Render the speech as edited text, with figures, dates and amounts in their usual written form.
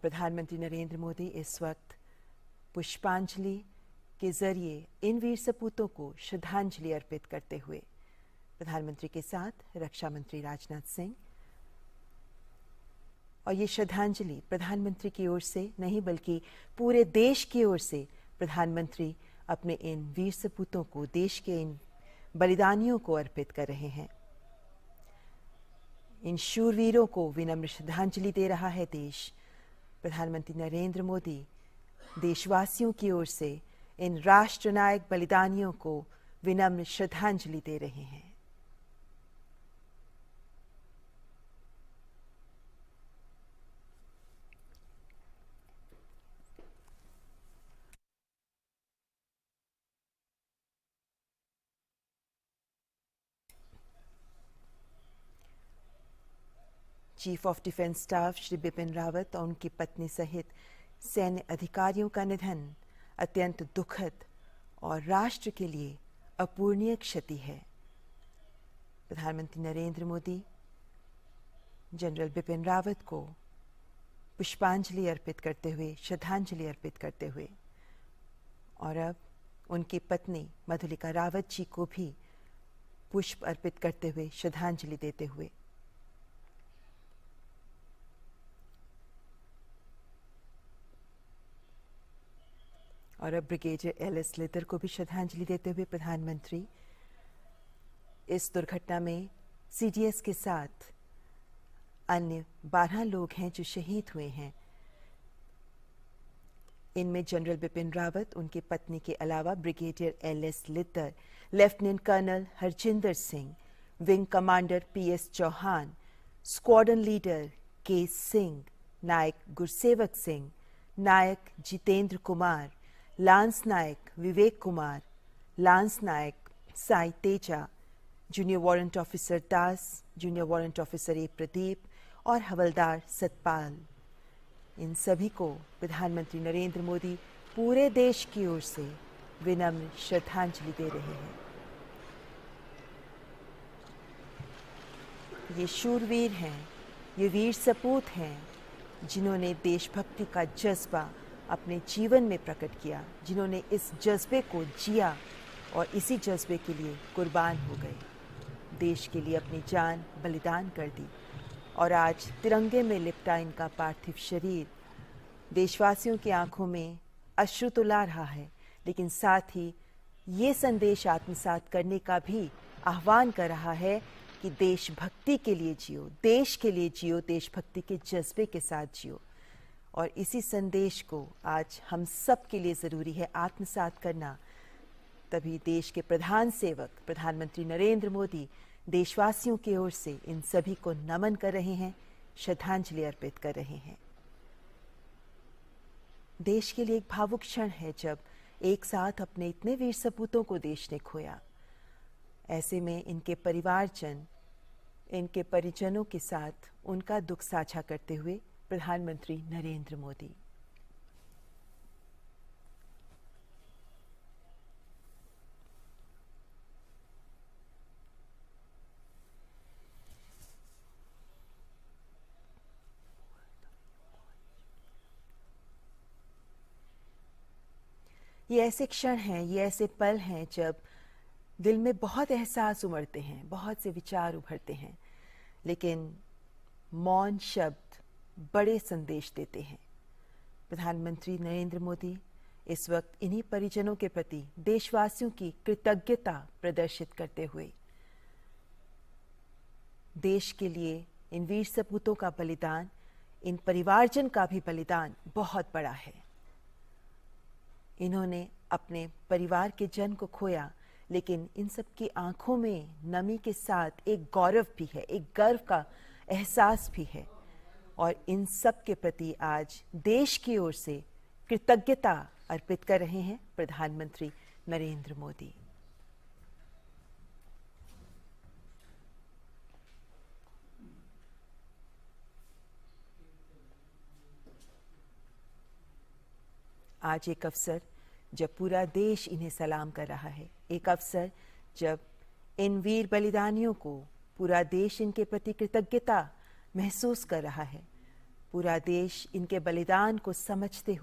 प्रधानमंत्री नरेंद्र मोदी इस वक्त पुष्पांजलि के जरिए इन वीर सपूतों को श्रद्धांजलि अर्पित करते हुए प्रधानमंत्री के साथ रक्षा मंत्री राजनाथ सिंह, और ये श्रद्धांजलि प्रधानमंत्री की ओर से नहीं बल्कि पूरे देश की ओर से प्रधानमंत्री अपने इन वीर सपूतों को, देश के इन बलिदानियों को अर्पित कर रहे हैं। इन शूरवीरों को विनम्र श्रद्धांजलि दे रहा है देश। प्रधानमंत्री नरेंद्र मोदी देशवासियों की ओर से इन राष्ट्रनायक बलिदानियों को विनम्र श्रद्धांजलि दे रहे हैं। Chief of defence staff Shri Bipin Rawat और उनकी पत्नी सहित सैन्य अधिकारियों का निधन अत्यंत दुखद और राष्ट्र के लिए अपूरणीय क्षति है। प्रधानमंत्री नरेंद्र मोदी जनरल बिपिन रावत को पुष्पांजलि अर्पित करते हुए, श्रद्धांजलि अर्पित करते हुए, और अब उनकी पत्नी मधुलिका रावत जी को भी पुष्प अर्पित करते हुए, श्रद्धांजलि देते हुए और अब ब्रिगेडियर एल.एस. लितर को भी श्रद्धांजलि देते हुए प्रधानमंत्री इस दुर्घटना में सीडीएस के साथ अन्य 12 लोग हैं जो शहीद हुए हैं। इनमें जनरल बिपिन रावत, उनकी पत्नी के अलावा brigadier L S. Lidder, lieutenant colonel Harjinder Singh, wing commander P S. Chauhan, squadron leader K Singh, Naik Gursewak Singh, Naik Jitendra Kumar, lance Naik Vivek Kumar, lance Naik Sai Teja, junior warrant officer Das, junior warrant officer A Pradeep और हवलदार सतपाल, इन सभी को प्रधानमंत्री नरेंद्र मोदी पूरे देश की ओर से विनम्र श्रद्धांजलि दे रहे हैं। ये शूरवीर हैं, ये वीर सपूत हैं जिन्होंने देशभक्ति का जज्बा अपने जीवन में प्रकट किया, जिन्होंने इस जज्बे को जिया और इसी जज्बे के लिए कुर्बान हो गए, देश के लिए अपनी जान बलिदान कर दी। और आज तिरंगे में लिपटा इनका पार्थिव शरीर देशवासियों की आंखों में अश्रु तो ला रहा है, लेकिन साथ ही ये संदेश आत्मसात करने का भी आह्वान कर रहा है कि देशभक्ति के लिए जियो, देश के लिए जियो, देशभक्ति के जज्बे के साथ जियो। और इसी संदेश को आज हम सब के लिए ज़रूरी है आत्मसात करना। तभी देश के प्रधान सेवक प्रधानमंत्री नरेंद्र मोदी देशवासियों की ओर से इन सभी को नमन कर रहे हैं, श्रद्धांजलि अर्पित कर रहे हैं। देश के लिए एक भावुक क्षण है जब एक साथ अपने इतने वीर सपूतों को देश ने खोया। ऐसे में इनके परिवारजन, इनके परिजनों के साथ उनका दुख साझा करते हुए प्रधानमंत्री नरेंद्र मोदी। ये ऐसे क्षण हैं, ये ऐसे पल हैं जब दिल में बहुत एहसास उमड़ते हैं, बहुत से विचार उभरते हैं, लेकिन मौन शब्द बड़े संदेश देते हैं। प्रधानमंत्री नरेंद्र मोदी इस वक्त इन्हीं परिजनों के प्रति देशवासियों की कृतज्ञता प्रदर्शित करते हुए देश के लिए इन वीर सपूतों का बलिदान, इन परिवारजन का भी बलिदान बहुत बड़ा है। इन्होंने अपने परिवार के जन को खोया, लेकिन इन सब की आंखों में नमी के साथ एक गौरव भी है, एक गर्व का एहसास भी है। और इन सब के प्रति आज देश की ओर से कृतज्ञता अर्पित कर रहे हैं प्रधानमंत्री नरेंद्र मोदी। आज एक अवसर जब पूरा देश इन्हें सलाम कर रहा है, एक अवसर जब इन वीर बलिदानियों को पूरा देश इनके प्रति कृतज्ञता महसूस कर रहा है, पूरा देश इनके बलिदान को समझते हुए